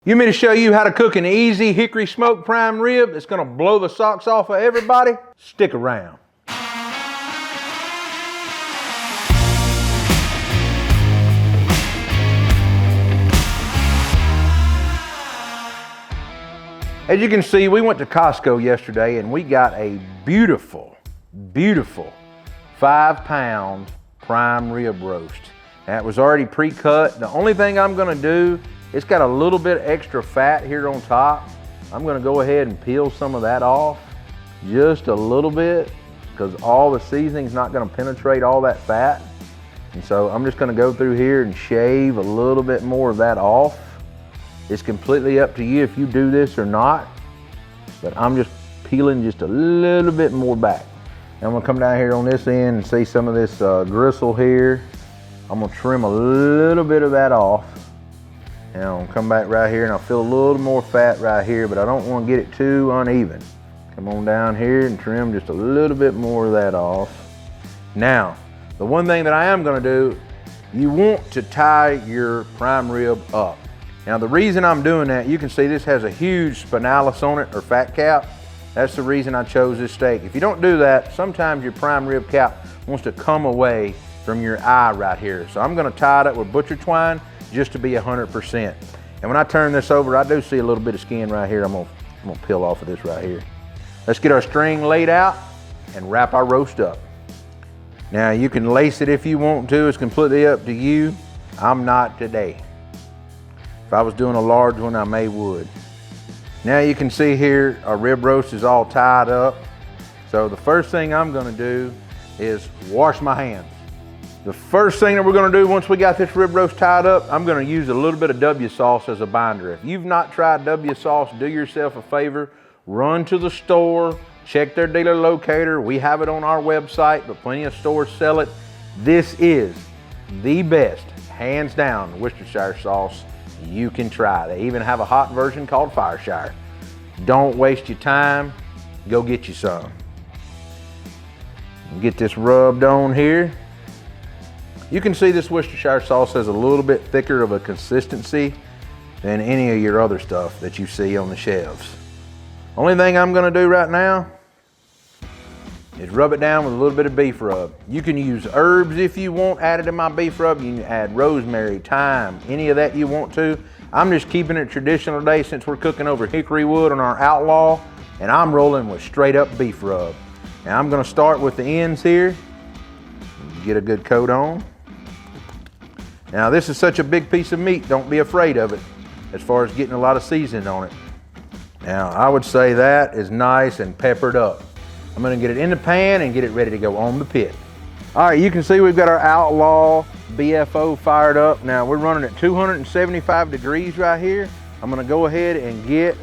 You want me to show you how to cook an easy hickory smoked prime rib that's gonna blow the socks off of everybody? Stick around. As you can see, we went to Costco yesterday and we got a beautiful 5-pound prime rib roast. Now, it was already pre-cut. The only thing I'm gonna do, it's got a little bit extra fat here on top. I'm gonna go ahead and peel some of that off, just a little bit, because all the seasoning's not gonna penetrate all that fat. And so I'm just gonna go through here and shave a little bit more of that off. It's completely up to you if you do this or not, but I'm just peeling just a little bit more back. And I'm gonna come down here on this end and see some of this gristle here. I'm gonna trim a little bit of that off. And I'll come back right here and I'll feel a little more fat right here, but I don't want to get it too uneven. Come on down here and trim just a little bit more of that off. Now, the one thing that I am going to do, you want to tie your prime rib up. Now, the reason I'm doing that, you can see this has a huge spinalis on it, or fat cap. That's the reason I chose this steak. If you don't do that, sometimes your prime rib cap wants to come away from your eye right here. So I'm going to tie it up with butcher twine, just to be 100%. And when I turn this over, I do see a little bit of skin right here. I'm gonna peel off of this right here. Let's get our string laid out and wrap our roast up. Now, you can lace it if you want to. It's completely up to you. I'm not today. If I was doing a large one, I may would. Now you can see here, our rib roast is all tied up. So the first thing I'm gonna do is wash my hands. The first thing that we're gonna do once we got this rib roast tied up, I'm gonna use a little bit of W sauce as a binder. If you've not tried W sauce, do yourself a favor, run to the store, check their dealer locator. We have it on our website, but plenty of stores sell it. This is the best, hands down, Worcestershire sauce you can try. They even have a hot version called Fireshire. Don't waste your time, go get you some. Get this rubbed on here. You can see this Worcestershire sauce has a little bit thicker of a consistency than any of your other stuff that you see on the shelves. Only thing I'm gonna do right now is rub it down with a little bit of beef rub. You can use herbs if you want added to my beef rub. You can add rosemary, thyme, any of that you want to. I'm just keeping it traditional today since we're cooking over hickory wood on our Outlaw, and I'm rolling with straight up beef rub. Now I'm gonna start with the ends here, get a good coat on. Now this is such a big piece of meat, don't be afraid of it as far as getting a lot of seasoning on it. Now I would say that is nice and peppered up. I'm gonna get it in the pan and get it ready to go on the pit. All right, you can see we've got our Outlaw BFO fired up. Now we're running at 275 degrees right here. I'm gonna go ahead and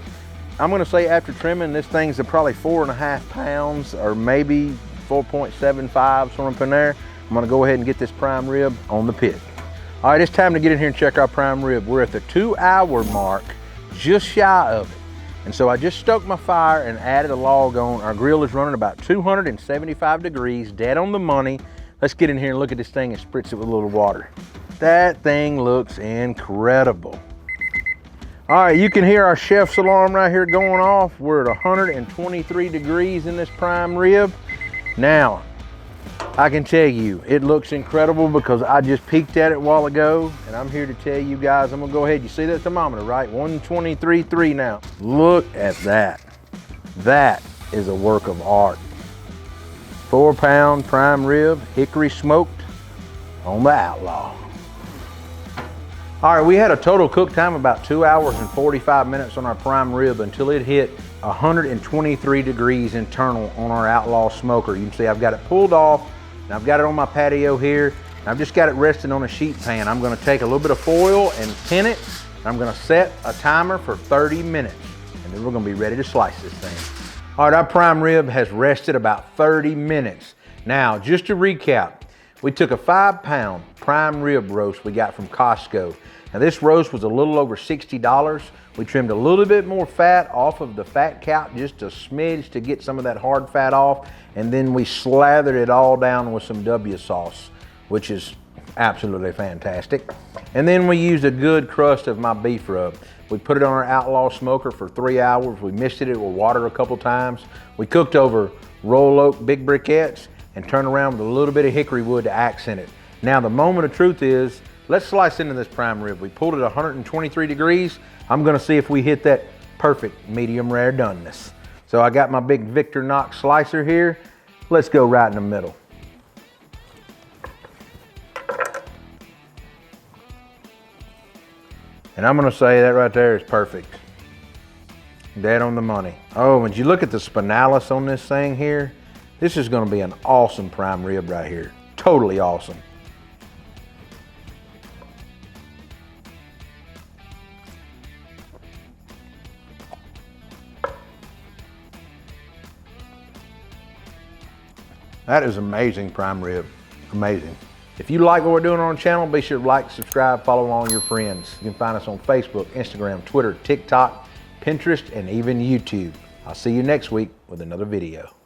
I'm gonna say after trimming, this thing's probably 4.5 pounds or maybe 4.75, somewhere up in there. I'm gonna go ahead and get this prime rib on the pit. All right, it's time to get in here and check our prime rib. We're at the 2-hour mark, just shy of it. And so I just stoked my fire and added a log on. Our grill is running about 275 degrees, dead on the money. Let's get in here and look at this thing and spritz it with a little water. That thing looks incredible. All right, you can hear our chef's alarm right here going off. We're at 123 degrees in this prime rib. Now, I can tell you, it looks incredible because I just peeked at it a while ago, and I'm here to tell you guys, I'm gonna go ahead, you see that thermometer, right? 123.3 now. Look at that. That is a work of art. 4-pound prime rib, hickory smoked on the Outlaw. All right, we had a total cook time of about 2 hours and 45 minutes on our prime rib until it hit 123 degrees internal on our Outlaw smoker. You can see I've got it pulled off, and I've got it on my patio here, and I've just got it resting on a sheet pan. I'm gonna take a little bit of foil and pin it, and I'm gonna set a timer for 30 minutes, and then we're gonna be ready to slice this thing. All right, our prime rib has rested about 30 minutes. Now, just to recap, we took a 5-pound prime rib roast we got from Costco. Now this roast was a little over $60. We trimmed a little bit more fat off of the fat cap, just a smidge to get some of that hard fat off, and then we slathered it all down with some W sauce, which is Absolutely fantastic. And then we used a good crust of my beef rub. We put it on our Outlaw Smoker for 3 hours. We misted it with water a couple times. We cooked over roll oak big briquettes and turned around with a little bit of hickory wood to accent it. Now the moment of truth is, let's slice into this prime rib. We pulled it 123 degrees. I'm gonna see if we hit that perfect medium rare doneness. So I got my big Victorinox slicer here. Let's go right in the middle. And I'm gonna say that right there is perfect. Dead on the money. Oh, when you look at the spinalis on this thing here, this is gonna be an awesome prime rib right here. Totally awesome. That is amazing prime rib, amazing. If you like what we're doing on the channel, be sure to like, subscribe, follow along your friends. You can find us on Facebook, Instagram, Twitter, TikTok, Pinterest, and even YouTube. I'll see you next week with another video.